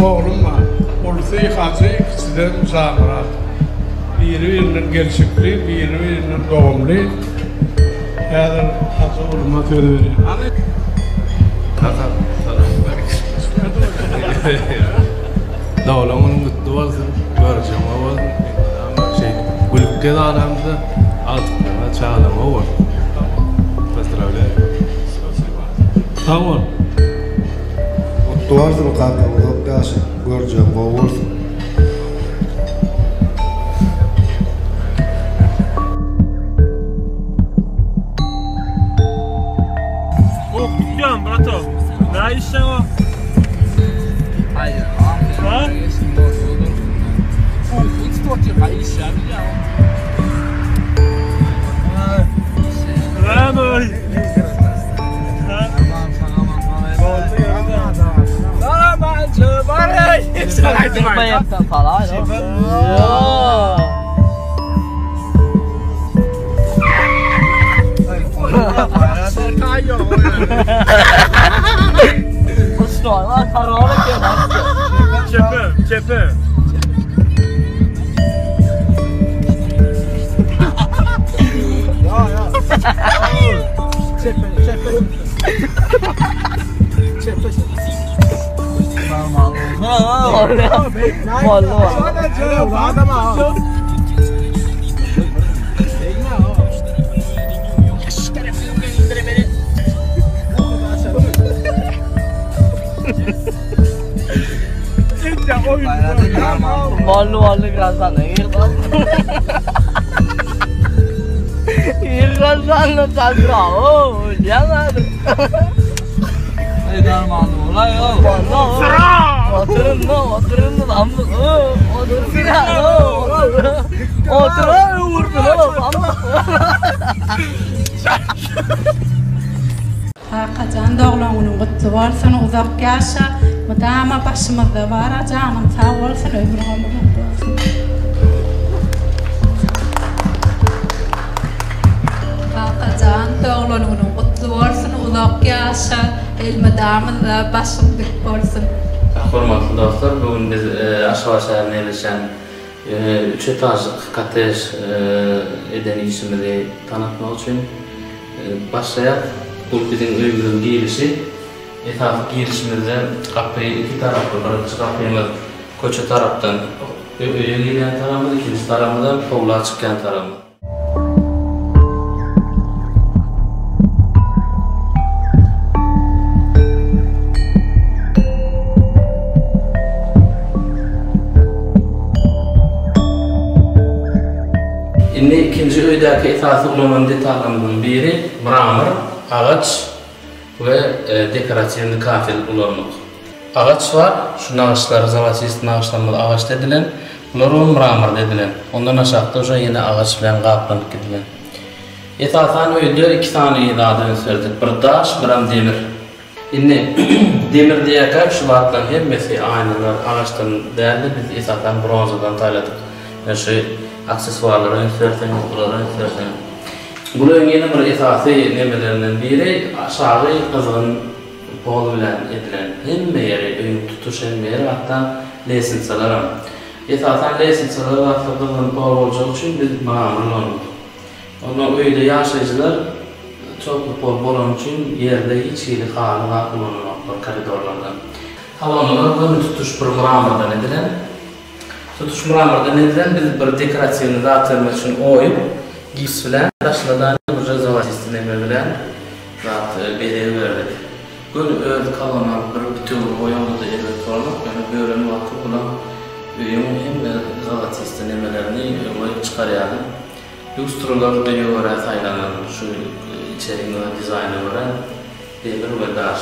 oğlum var. Olsa yıkası ikisinden Musamurat. Biri birinden gerçekli, biri birinden doğumlu. Hazır oğluma söylüyor. Davlamın mutlu olsun, göreceğim o şey, gülükke de aramda artık çağlama var. Tamam. Mutlu olsun kanka, uzak yaşa, göreceğim o olsun. Tutuyorum brato. Ne işin o? Hayır. Ha? Ne böyle? Çöpü. Malu birazdan da İrgazan da çadra o yamadı. Eder malu olay o. Oturun da amma oturun ya oturun vurdu amma. Hakan doğulanın kutlu olsun uzak yaşa. Madama başımızda var canım sağ olsun ömrüm olsun. Hakan doğulanın kutlu olsun uzak yaşa. Madamızda başımızda olsun. Hormatly dostlar, bugün biz Aşgabat şäherine ýerleşen 3 etajlyk kotej eden işimizi tanıtmak üçin başlaýar. Bu bizim öýümizin girişi. Etap girişimizde kapıyı iki taraflı, birinci kapıyımız koça taraftan öýe giren tarafımız, ikinci tarafımızdan tovlağa çıkan tarafımız. Şimdi ikinci öýdäki esasy ulanan detallarymyzyň biri mramor, ağaç ve dekorasyonlu kafel ulanmak. Ağaç var, şu nağışlar, zavasist nağışlanmalı ağaç dedilen, bunlar mramor dedilen. Ondan aşağıda уже yine ağaç bilen kaplanıp gidilen. Esasan öýde iki tane idadan serdik, bir daş, bir demir. Şimdi demir diýäkä şu batlan hemmesi aynalar ağaçtan däli, biz esasan bronzadan taýladyk. Şu aksesuarlara inserten, okulara inserten. Bunun yine bir esasy nemelerinden biri aşağı kızgın bol bilen edilen hemme yeri öýün tutuş hemme yeri hatta lesinsalar. Esasen lesinsalar hatta kızgın bol boljagy üçin biz mamurlandyk. Onda öýde ýaşaýjylar çok bol bolan üçin yerde hiç ýeri halyga kullanylmaklar koridorlarda. Halanylar tutuş bir mramordan edilen. Tutuş mramordan edilen biz bir dekorasyony zatlamak üçin oýup gips bilen taşladan burja zavasistine bilen zat bereýe berdik. Gün öz kalanlar bir bütün oýandy eder sormak, yani böwreni wagty bulan öýüm hem zavasistine nemelerini oýup çykarýar. Lustralar beýore saýlanan şu içeriğine dizaýna göre demir we daş.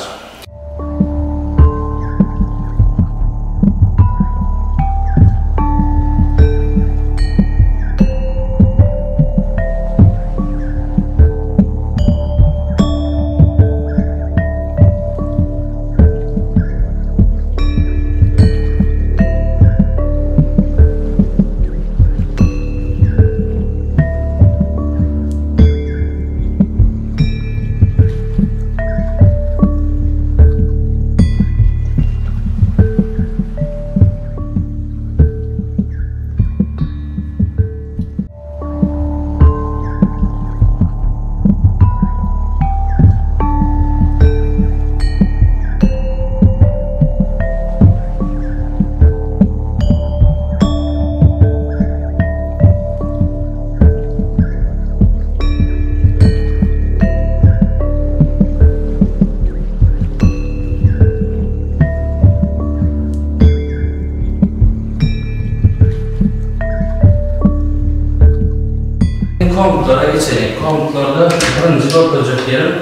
komutlara geçelim. Komutlarda birinci doktorcuk yerim.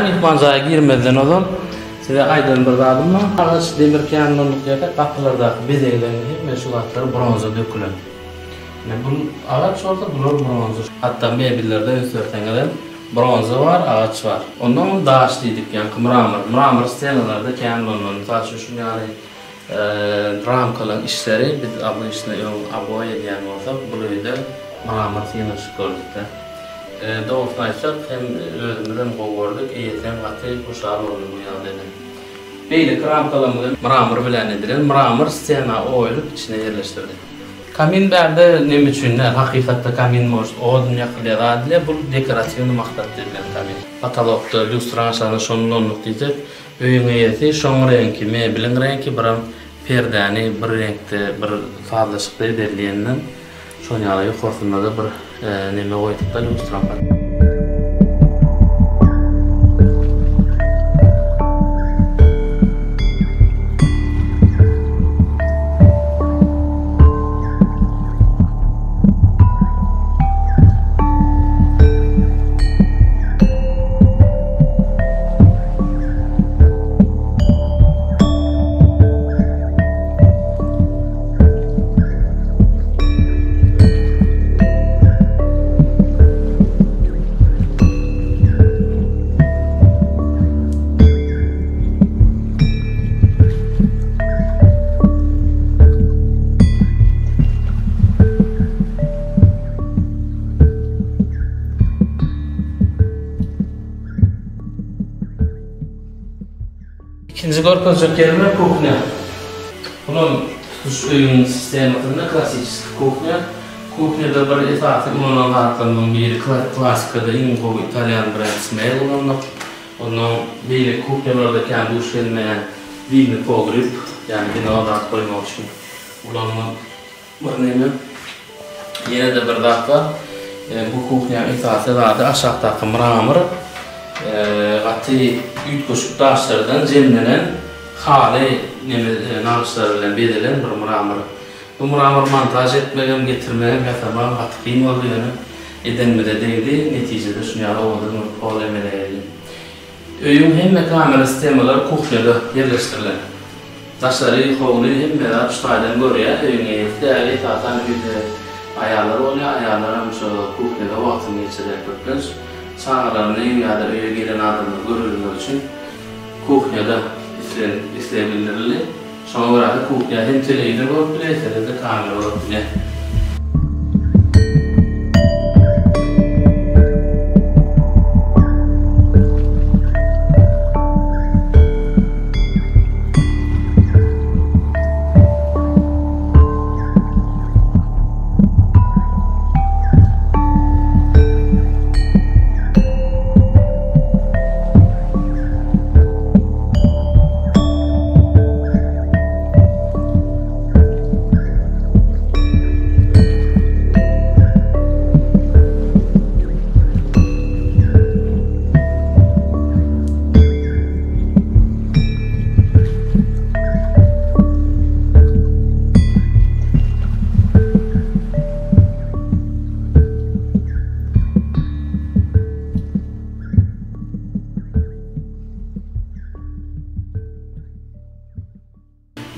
Mihmanzaya girmeden olan size aydın bir dadım mı? Ağaç demir kanunluk yakıp kapılardaki bezeylerini meşrulatları bronza dökülen. Bu ağaç orada bulur bronza. Hatta mebillerde üstörten gelen bronza var, ağaç var. Ondan dağış dedik yani mramor. Mramor stenalarda kanunluk. Taşı şunu yani ram kalan işleri biz abla işine aboya diyen olsa buluydu. Mramor yanlış gördük de. Doğrusu aysak hem özümüzden kovurduk, eğitim katı kuşar oldu bu yanında. Beylik ram kalanımızı mramor bilen edilen, mramor stena oyulup içine yerleştirdi. Kamin berde ne biçimler, hakikatte kamin moş, odun yakılıyor adile, bu dekorasyonu maktat edilen kamin. Katalogda, lüstranşanı şonulunluk diyecek, öyün eyeti, şon renki, mebilin renki, bir perdani, bir renkte, bir fazlaşıkta ederliyenden, şon yalayı korsunda da bir neme koyduk da lüstran var. İkinci korkulacak kelime kuhnya. Bunun uyum sistematında klasik kuhnya. Kuhnyada bir esası kullanılanlardan biri klasikada İngo İtalyan brand smell kullanılır. Onun biri kuhnyalarda kendi uşkelmeyen vini pogrip, yani binalar koymak için kullanılan bir neymi. Yine de bir dakika, bu kuhnya esası vardı aşağıdaki mramor. Hatta üç koşuk taşlardan zemlenen hali nağışlarıyla bedilen bir mramor. Bu mramor montaj etmegem, getirmegem, yatamam, hatta kıyım oluyor. Edenmede değdi, neticede şunyala olduğunu problemeleydi. Öyün hem kamera sistemaları kuhnyada yerleştirilen. Taşları kovuluyor hem de tutaydan görüyor. Öyün eyletti, evet atan bir ayarları oluyor. Ayarlara kuhnyada vaktini geçirerek sağlarını ya da öyle gelen adamlar görülmek için kuhnyada isteyebilirli. Sonra da kuhnya hem televizyon olabilir, hem de kamera olabilir.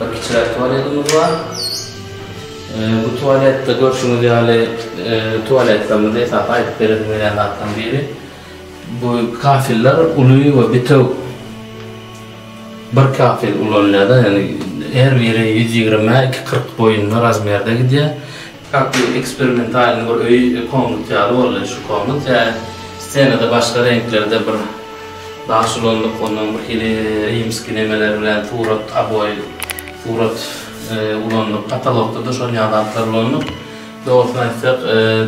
Bakıcılar tuvaletimiz var. Bu tuvalette görüşümüz yani tuvaletlerimiz esas ayıp belirleyenlerden biri. Bu kafiller uluyor ve bitev bir kafil ulanlarda yani her biri 120-240 boyunda razmerde gidiyor. Farklı eksperimental bir komut yalı oluyor şu komut. Yani scenada başka renklerde bir dağışılanlık ondan bir hili imskinemeler bilen turat aboy Turat ulanıp, katalogda da şon yadatlar ulanıp doğrusu aytsak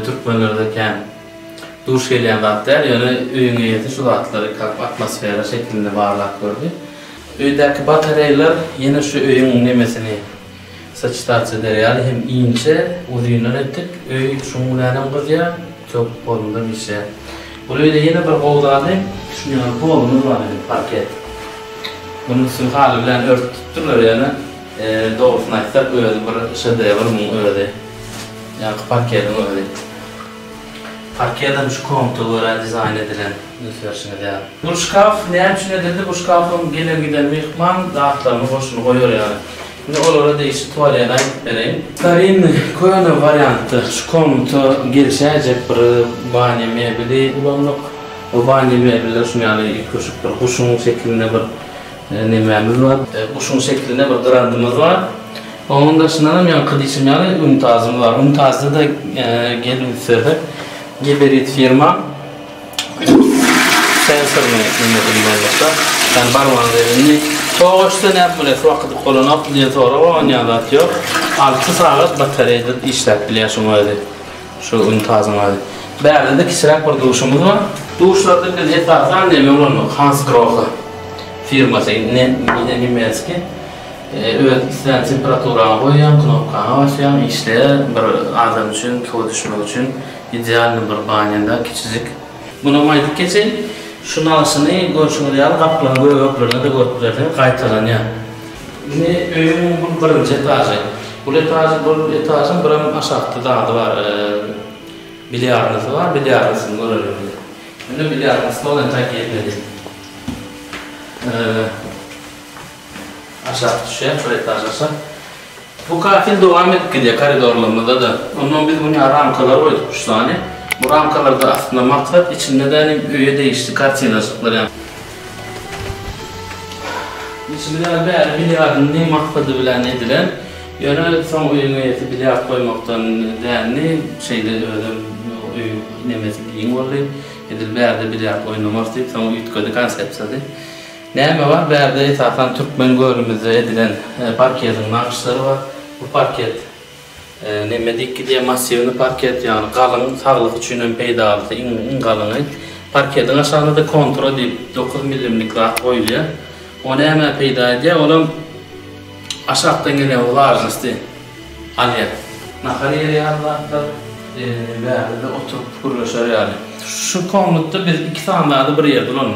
Türkmenlerdeki duş gelen zatlar yani öyün eyeti şu zatları atmosfera şeklinde varlık gördü. Öydeki bataryalar yine şu öyün nemesini saçıtatsı deriyali hem ince uzunlar ettik. Öy şunlanan kızya çok kolunda bir şey. Bu öyde yine bir kovdalı şunyan kolumuz var parket. Bunun üstün hali bilen örtüttürler yani. Doğrusunu aytsak öyle bir şedevr mu öyle. Yani parketin öyle. Parkedan şu kontulara dizayn edilen düzversine de. Bu şkaf ne için edildi? Bu şkafın gelen giden mihman dağıtlarını boşuna koyuyor yani. Şimdi olara değişik tuvaleye ait vereyim. Tarin koyana variantı şu komutu girişecek bir banyo mebeli ulanlık. O banyo mebeller şunu yani köşük bir kuşun şeklinde bir nememiz var. Kuşun şeklinde bir grandımız var. Onun dışında yankı dişim yani untazım var. Untazda da gelin sefer Geberit firma sensör menetlenmekte. Yani barmanın evini soğuşta ne yapmalıyız? Vakti kullanıp diye sonra oynayalat yok. 6 saat bataryada işletiliyorsun öyle. Şu untazım öyle. Berde de kişilik bir duşumuz var. Duşlarda biz etraftan neme olanmak. Hans Grohe firması nemez ki. Evet, istenen temperaturana koyan, knopkana başlayan, işte bir adam için, tuğ düşmek için ideal bir banyanda küçücük. Buna maydık geçelim. Şunun alışını görüşünü yalı kapılarını göğöplerine de görüplerden kaytaran ya. Yine öyümün bu birinci etajı. Bu etajın bir aşağıda daha var. Bilyardınızı var, bilyardınızını görelim. Şimdi bilyardınızı olan takip etmedi. Aşağı düşüyor, şöyle etaj aşağı. Bu kafil devam ediyor koridorlarında da. Ondan biz bunu ramkalar koyduk 3 tane. Bu ramkalarda aslında maksat içinde de öyle değişti kartinaşıklar yani. İçinde de bilyardın maksadı bilen edilen yani son oyun üyesi bilyard koymaktan değerli şeyde öyle nemesiliğin var edilberde bilyard oynamak deyip son ütköde konsepsiyonu. Neyme var? Berde esasen Türkmen görümüzde edilen parketin nakışları var. Bu parket nemedik ki diye masivini parket yani kalın, sağlık için peydalısı, in kalını. Parketin aşağıda da kontrol edip 9 milimlik rahat koyuluyor. O neyme peyda ediyor? Onun aşağıdan gelen o larjısı alıyor. Nakar yeri Allah'ta berde oturup kuruluşlar yani. Şu komutta biz 2 tane de bir yerde onu.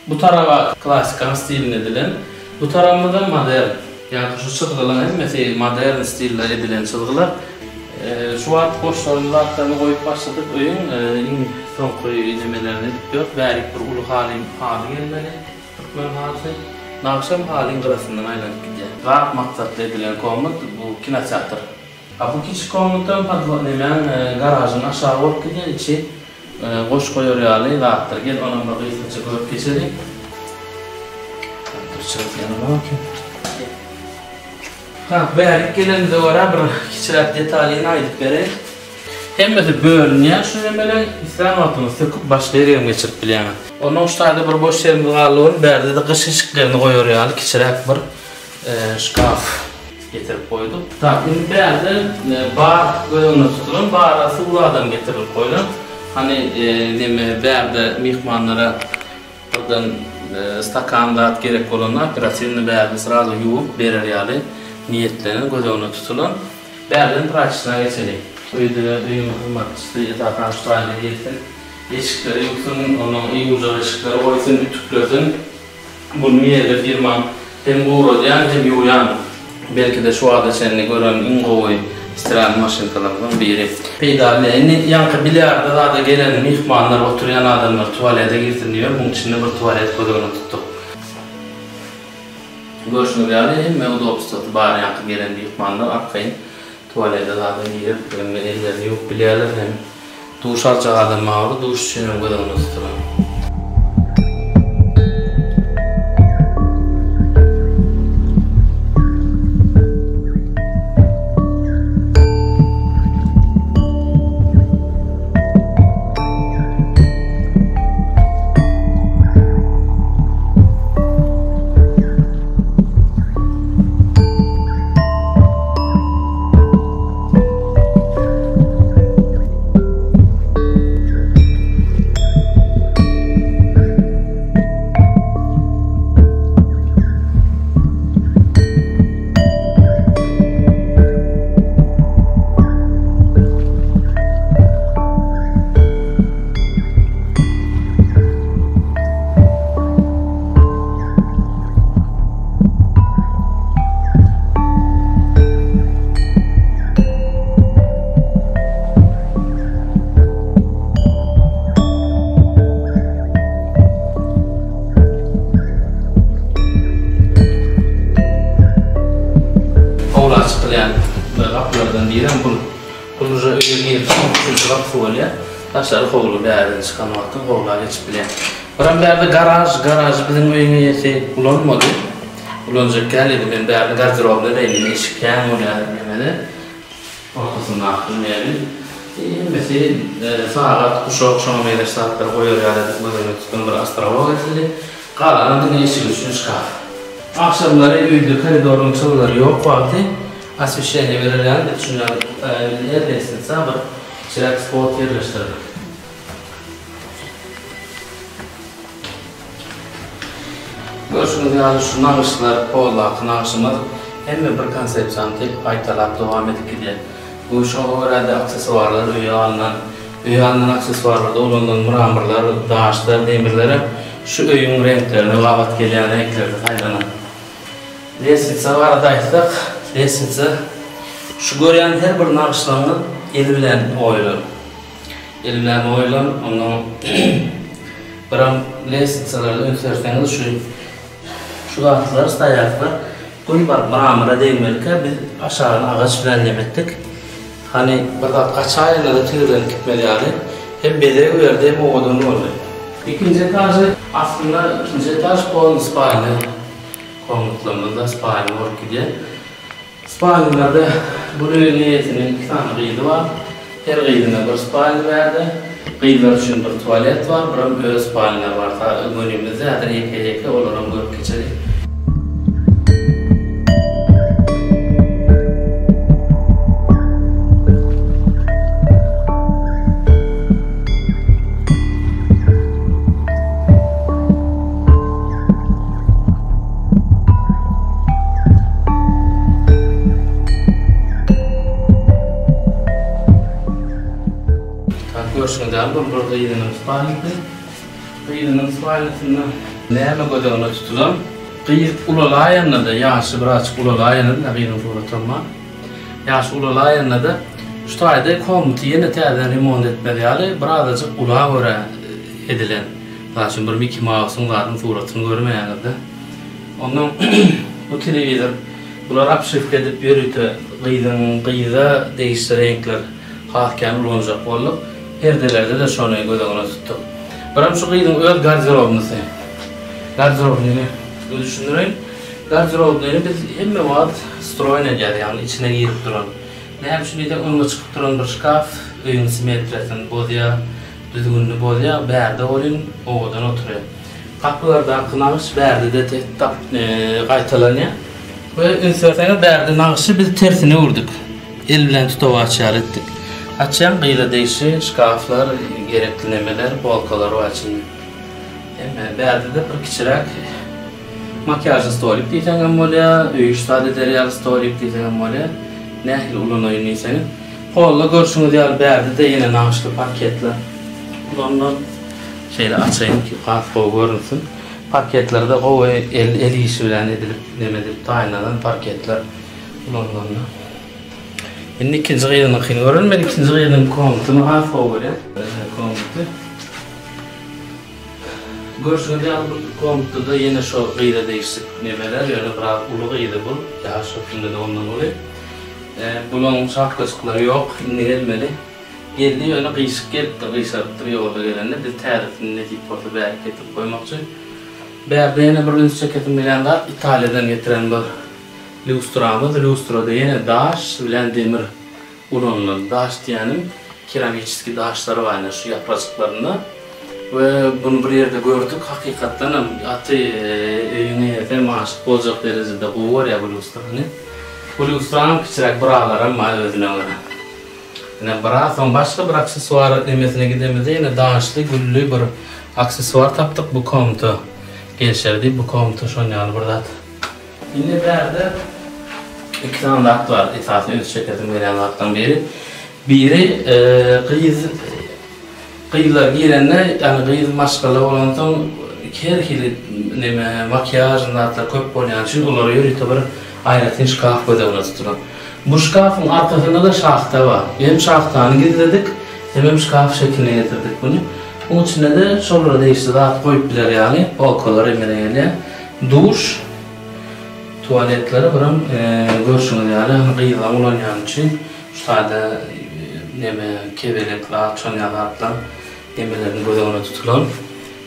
Bu tarafa klasik stilin edilen, bu tarafında da modern. Yani şu çılgılar mesela modern stille edilen çılgılar. Şu an boşların latlarını koyup başladık oyun. Son koyu izlemelerini diyor. Verik bir ulu hali gelmeli. Türkmen halisi. Nakşam halin kırasından aylanıp gidiyor. Rahat maksatlı edilen komut bu kinoteatr. Bu küçük komuttan hemen garajın aşağı olup gidiyor içi. Qoş koyuyor yani, rahattır. Gel ona bir kıyısıcı koyup geçelim. Duracağız yanıma bakayım. Verik gelen de oraya bir kişiler detalyini aydık vereyim. Hem de bölünüyor, şu hemen İslam altını söküp başka yere geçirip bile yani. Onun uçtayda bir boş yerimiz varlığın berde de kış ışıklarını koyuyor yani, kişiler bir şkaf getirip koyduk. Şimdi berde bar gözünü tutulun, bara sıvı adam getirip koyulun. Hani berde mihmanlara buradan stakanlar gerek olanlar operasyonu berde sırada yuvuk verir yani niyetlerini göz önüne tutulun. Berden pratisine geçelim. Uydu mühimmatçısı zaten şu tane gelsin. Eşikleri yoksun, onun iyi uzağı eşikleri koysun, ütüklesin. Bunun yeri firman hem uğrayan hem uyan. Belki de şu anda seni gören ingoy istirahat maşinkalarından biri. Peydallerini yankı bilyarda da gelen mihmanlar, oturuyan adamlar tuvalete girsin diyor. Bunun içinde bir tuvalet kodunu tuttuk. Görüşünü yani hem odopsatı bari yankı gelen mihmanlar arkayın tuvalete da girip hem ellerini yok bilyarlar hem duş alacak adam mağru duş için kodunu tutuyor. kovla çıkılan kapılardan diyelim bu уже öyle üçüncü kapı oluyor. Taşları kovulu bir yerden çıkan vakti kovla geçip bilen. Buram bir yerde garaj bizim öyüne yesi kullanmadı. Kullanacak geldi ben bir yerde gardırobda değil, eşikten oraya demedi. Ortasında aklım yani. Mesela saat kuşak şama meyleş saatler koyuyor yani böyle tutun bir astrolog edildi. Kalanın da eşik üçün şkaf. Akşamları öyle koridorun çalıları yok vakti. Asfişlerini verir yani de düşünüyorum. Neredesin sabır? Çırak spot yerleştirdik. Görüşünüz yani şu nağışlar, poğulakı nağışımız hem bir konsepsiyonel aytalap devam edip gidiyor. Bu şu herhalde aksesuarlar, üye alınan aksesuarlarda olanın mıramırlar, dağışlar, demirlere şu öyün renklerine, vavat gelen renklerde faydalan. Lesitse var adaysak, lesitse şu gören her bir nağışlarını el bilen oylan. El bilen oylan, onun biram lesitselerle önserseniz şu atlar, stayaklar, gün var mıramıra değmelike biz aşağıdan ağaç bilen yemettik. Hani burada kaç ayında da tüylerden gitmeli yani. Hem bedere uyardı hem oğudunu oldu. İkinci etajı aslında ikinci etaj Poln Spalni konutlarında Spalni orkide. Spalni'lerde bunun niyetinin 2 tane gıydı var. Her gıydına bir Spalni verdi. Gıydılar için bir tuvalet var. Buram öz Spalni'ler var. Önümüzde zaten yeke olarak görüp geçelim. Görüşmeden bu gıydı'nın Spalni'si. Gıydı'nın Spalni'sinde neyme gödüğünü tutulan gıydı ulalayanına da yaşı birazcık ulalayanına da gıydı'nın fırlatılma. Yaşı ulalayanına da şu tayda komutu yeni terden remont etmedi yani birazcık ulağa göre edilen. Daha şimdi bir Mickey Mouse'un suratını görmeyen de. Ondan bu televizör bular apşık edip yürütü gıydı'da değişti renkler hakken ulanacak olup perdelerde de şunu gödüğünü tuttuk. Biram şu gıydı'nın öz gardırobunu sayın. Gardırobunu düşünüreyim. Gardırobunu biz hemme vaat stroyna geldi yani içine girip duran. Ne hem şimdi de önüne çıkıp duran bir şkaf, öyün simetresini bozuya, düzgünlüğü bozuya, berde olun oğudan oturuyor. Kapılardan kınağış berde de kaytalanıyor. Ve ünsörtene berde nağışı biz tersine vurduk. El bilen tutup açar ettik. Açan gıyla değişi, şkaflar, gereklinemeler, bolkalar o açılıyor. Berde de bir kiçirak makyajı stolip diyeceğim olaya, üyüş sadeleri stolip diyeceğim olaya. Nehli ulun oyunu senin. Kolla görüşünüz yani berde de yine nağışlı parketler. Ondan şeyle açayım ki kafka görünsün. Parketlerde o el işi bilen edilip tayinadan parketler. Ondan. Şimdi ikinci gıydı'nın kıyını görün. Ben ikinci gıydı'nın komutunu kafka görüyorum. Komutu. Görüşünüz yani bu komutu da yine şu gıyda değişik nemeler. Yani biraz ulu gıydı bu. Ya şeklinde de ondan oluyor. Bunun şapkasıkları yok, indi gelmeli. Geldi öyle kıyışık geldi, kıyışarıptır yolda gelenler. Biz tarifini netip orta bir hareketip koymak için. Berde yine bir üns ceketim bilen de İtalya'dan getiren bir lustramız. Lustrada yine daş bilen demir ulunlu. Daş diyenim keramikçiski daşları var yine şu yapracıklarında. Ve bunu bir yerde gördük, hakikaten atı öyüne efendim aşık olacak derecede bu var ya bu lustranı. Bu lustranın küçük buralar ama özüne göre. Yine bura son başka bir aksesuar demesine gidemedi yine daşlı güllü bir aksesuar taptık bu komutu. Geçerdi bu komutu şu an yani burada. Yine berde 2 tane dağıt var esasında üst şirketin veren dağıttan biri. Biri kıyılar girenler yani kıyı maskalı olan son herkili makyajın dağıtlar köp olan için onları yürütü bir ayretin şkaf gödüğünü tutulan. Bu şkafın arkasında da şahta var. Hem şahtanı gizledik hem şkaf şekline getirdik bunu. Bunun içinde de şolları değişti dağıt koyup bilir yani. Balkalar emine geliyor. Duş. tuvaletleri buram görüşüňiz ýaly gıylan ulanýan üçin şurada neme kebelekler, çanyalarlar nemelerini gözüne tutulan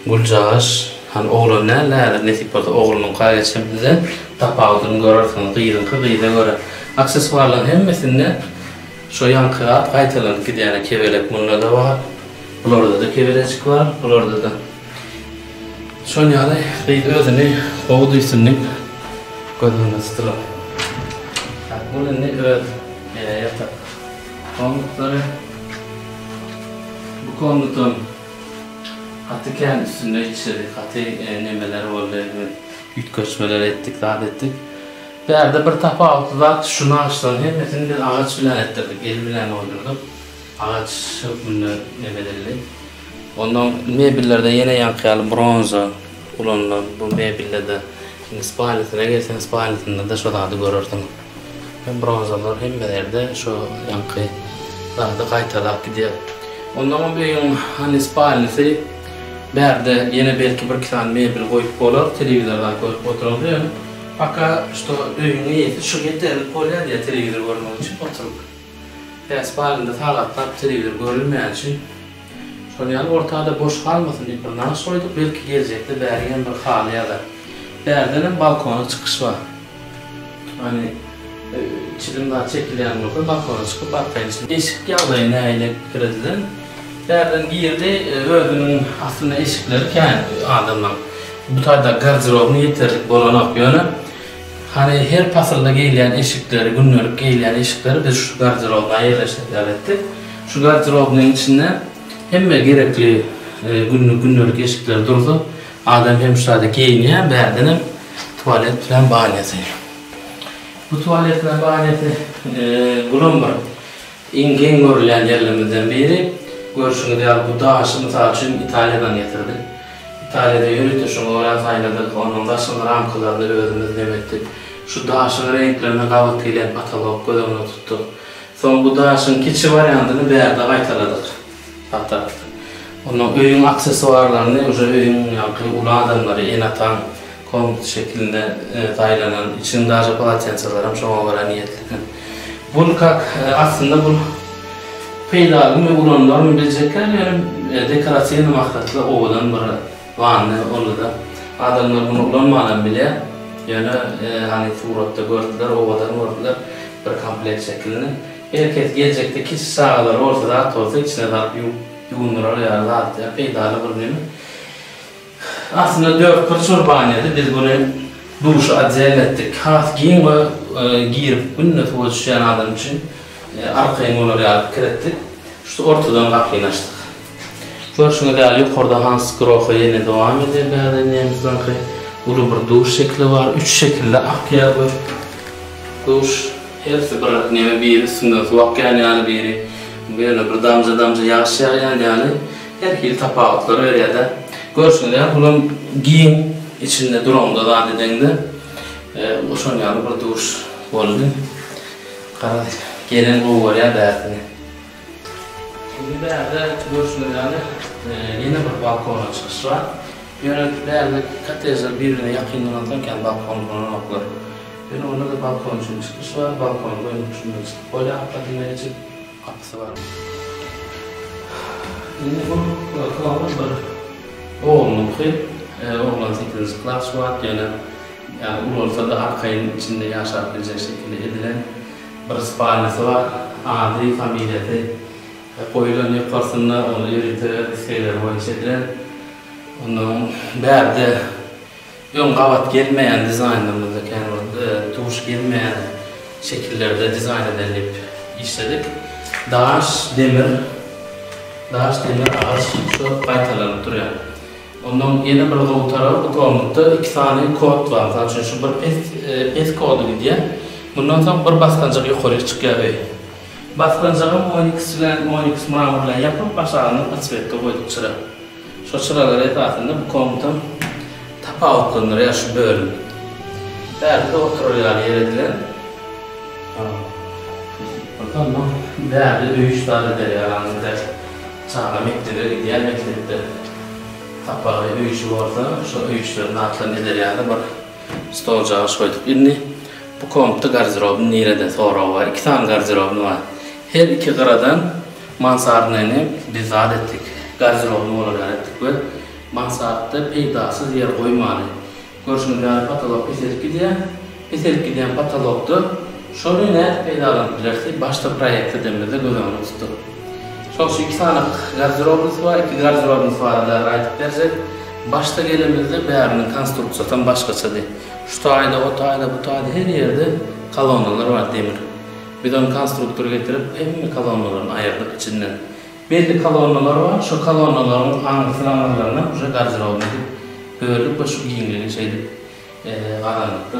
gulcaş han oğlanlar nesip bolsa oğlunyň gaýaçymyza tapawdyny görersiň gıyda göre aksesuarlaryň hemmesinde şo ýankyga gaýtalanyp gidýän kebelek munlar da bar. Bularda da kebelecik var, bularda da. Şoň ýaly gıyda özüni gowduýsyny gözüne tutulan. Bu ne öz yatak. Konukları bu konutun hatıken üstünde içeri katı nemeler oldu, yütköçmeler ettik, dağıt ettik. Bir yerde bir tapa altıda şunu ağaçtan hepsini bir ağaç bilen ettirdik, el bilen oldurduk. Ağaç hükmünü nemelerle. Ondan mebillerde yine yankıyalı bronza kullanılan bu mebillerde spaniletine gelsen spaniletinde de şu dağda görürdüm. Hem bronzalar hem belerde şu yankı dağda kaytalak gidiyor. Ondan beyin hani spalisi berde yine belki bir tane mebil koyup olur, televizordan koyup oturuluyor. Fakat işte öyünü yedi, şu yeterli koyuyor diye televizor görmek için oturup. Ve spalinde tağlatlar televizor görülmeyen için şöyle yani ortada boş kalmasın diye bir nas koyduk, belki gelecekte bergen bir halı ya da berdenin balkona çıkış var. Hani çilimden çekilen nokta balkona çıkıp bakayım. Eşik yağlayın neyle kredilen. Berden girdi, özünün aslında eşikleri kendi adamlar. Bu tarzda gardırobunu yeterlik bolanak yönü. Hani her pasırda giyleyen eşikleri, günlük giyleyen eşikleri biz şu gardırobuna yerleştirdik. Şu gardırobunun içinde hem gerekli günlük eşikleri durdu. Adam hem şurada giyinleyen berdenin tuvalet falan bahanesi. Bu tuvaletler bahaneti bulunmur. İngen görülen yerlerimizden biri. Görüşünü de bu dağışı misal için İtalya'dan getirdik. İtalya'da yürüttü şunu oraya sayladık. Onun da sonra ramkalarını özümüz demettik. Şu dağışın renklerini kavatıyla katalog gözümüne tuttuk. Son bu dağışın keçi varyantını bir yerde kaytaladık. Hatta onun öyün aksesuarlarını, öyün ulu adamları enatan komut şeklinde daylanan, içinde acı palatyansalarım şuna vara niyetli. Bunu aslında bu peydalım ve ulanlarını bilecekler, yani dekorasyonu maktatlı oğudan bir vanlı olur da. Adamlar bunu ulanmadan bile, yani hani suratta gördüler, oğudan gördüler bir kompleks şeklinde. Herkes gelecekte kişi sağları ortada at olsa içine dalıp yuğundurar ya zaten ya peydalı bir nemi. Aslında 4 pırçur baniydi, biz bunu duşu acele ettik. Has giyin ve giyirip gününe tuğu düşen adam için arkayın onları alıp kirettik. İşte ortadan kapıyı açtık. Görüşüne değerli yukarıda Hans Grohe yine devam ediyor. Beğendiğimizden ki ulu bir duş şekli var. 3 şekilde akıya bir duş. Hepsi bir nemi biri üstünden su akıyan yani biri. Bir damca yağış yağıyan yani. Her yıl tapağıtları öyle ya da. Görüşüne değerli bunun giyin içinde durumda da dediğinde o şun yani bir duş oldu. Karadık. Gelen bu var ya dertini. Şimdi değerli görüşünüz yani yeni bir balkona çıkış var. Yani değerli katezler birbirine yakınlanırken balkonuna oklar. Yani onda da balkon için çıkış var. Balkonda önümüzde çıkıp böyle akademiye için kapısı var. Şimdi bu balkonda bir oğlunun ki oğlan 8. klas var. Yani olursa da arkayın içinde yaşayabilecek şekilde edilen bir spalisi var. Adi, familiyeti koyulan yukarısında onu yürütü şeyler boyunca onun berde ön kavat gelmeyen dizaynlarımızda tuş gelmeyen şekillerde dizayn edilip işledik. Dağış, demir ağaç şu kaytalanıp duruyor. Ondan yine bir kol tarafı bu kolmukta 2 tane kod var. Çünkü şu bir pes kodu gidiyor. Bundan sonra bir baskancak yukarı çıkıyor. Baskancak'ın 12 mramorla yapıp başağını asfaltta koyduk çıra. Şu çıralar etrafında bu komutan tapa otlanır ya şu bölüm. Değerli de oturuyor yer edilen. Bakalım değerli öyüşler eder yaranında. Çağla mektede, diğer mektede tapa öyüşü varsa şu öyüşlerin atlan eder yani bak. stolcağa koyduk. Birini bu komutta gardırobun nerede sonra var. 2 tane gardırobun var. Her iki qıradan mansardını biz adettik. Gardırobunu olarak ettik ve mansardda peydasız yer koymalı. Görüşün yani patolog eserki diyen patologdu. Şöyle ne peydalanıp bilirse başta proyekte demede gözümünü tuttu. Şu 2 tane gardırobumuz var, 2 gardırobumuz var da aytıp versek. Başta gelimizde bärinin konstruksiyadan başkaça değil. Şu tayda, o tayda, bu tayda her yerde kolonnalar var demir. Bir de konstruktörü getirip hem kolonnalarını ayırdık içinden. Belli kolonnalar var, şu kolonnaların anlatılanlarına şu gardırobunu bölüp ve şu giyimleri şeydi alanlıkta.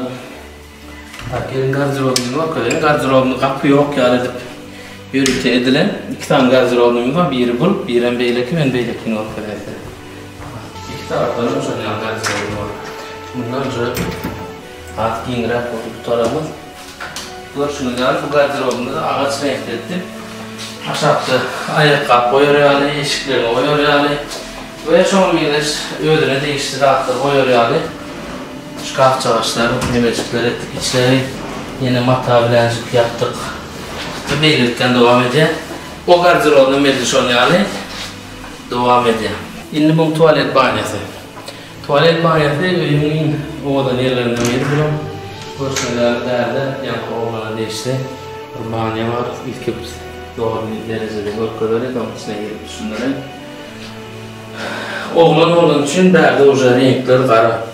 Gelin gardırobunu var, koyun gardırobunu kapı yok ya edip yürüte edilen 2 tane gardırobunu var, biri bul, biri beyleki, ben beylekini ortadaydı. 2 taraftan şöyle gardırobunu var. Bundan sonra at giyingrek oldu bu tarafımız. Görüşünüz yani bu gardırobunu da ağaç renkli ettim. Aşağıda ayakkabı koyuyor, eşiklerini koyuyor ve son bir ödüne değişti rahatlar koyuyor. Şkaf çağışlar, nemecikler ettik, içleri yine mata bilencik yaptık. Ve beylikten devam ediyor. O gardırobunun meclisonu yani devam ediyor. Şimdi bu tuvalet banyası. Tuvalet banyası öyümün oğlan yerlerinden biri bulan. Görüşmelerde yankı oğlana değişti. Bir banya var, ilk bir doğru bir derecede görküleri tam içine girip şunları. Oğlan için derdi oja renkler kara.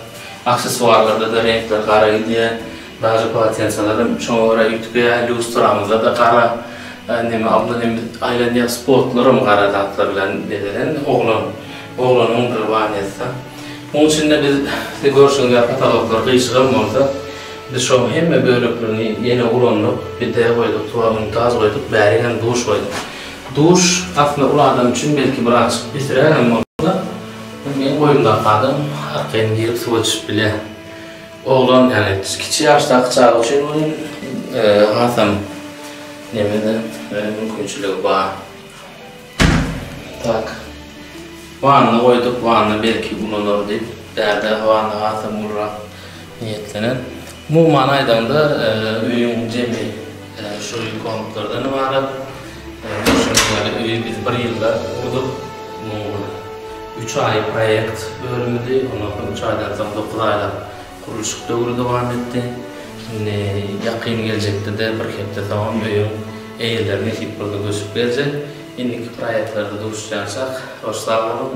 Aksesuarlarda da renkler kara gidiyor. Bazı patensalarda çoğura ütüge, lustramızda da kara. Aylandiya spotlarım kara tatlı bilen dedilen oğlanın bir banyası. Onun için de biz görüşünüz kataloglar kıyışığım olsa biz şu hem bölüklerini yeni kullanıp bir de koyduk, tuvalını taz koyduk, bärigen duş koyduk. Duş aslında ulardan için belki biraz bitirelim olsa ben koyumdan kaldım, arkayını girip su içip bile. Oğlan yani kiçik yaşta çağı için onun hasam nemede mümkünçülüğü var. Tak. Vanna koyduk, vanna belki bulunur deyip derde vanna hasam urra niyetlenen. Bu manaydan da üyün cemi şu konuklardan var. Üyü biz 1 yılda kurduk. 3 ay proyekt bölümüydü. Ondan 3 aydan sonra 9 aylar kuruluşluk dövrü devam etti. Yakın gelecekte de bir hepte tamam üyün eğilerine hep burada göçüp gelecek. Şimdiki proyektlerde duruşacaksak hoş sağ olun.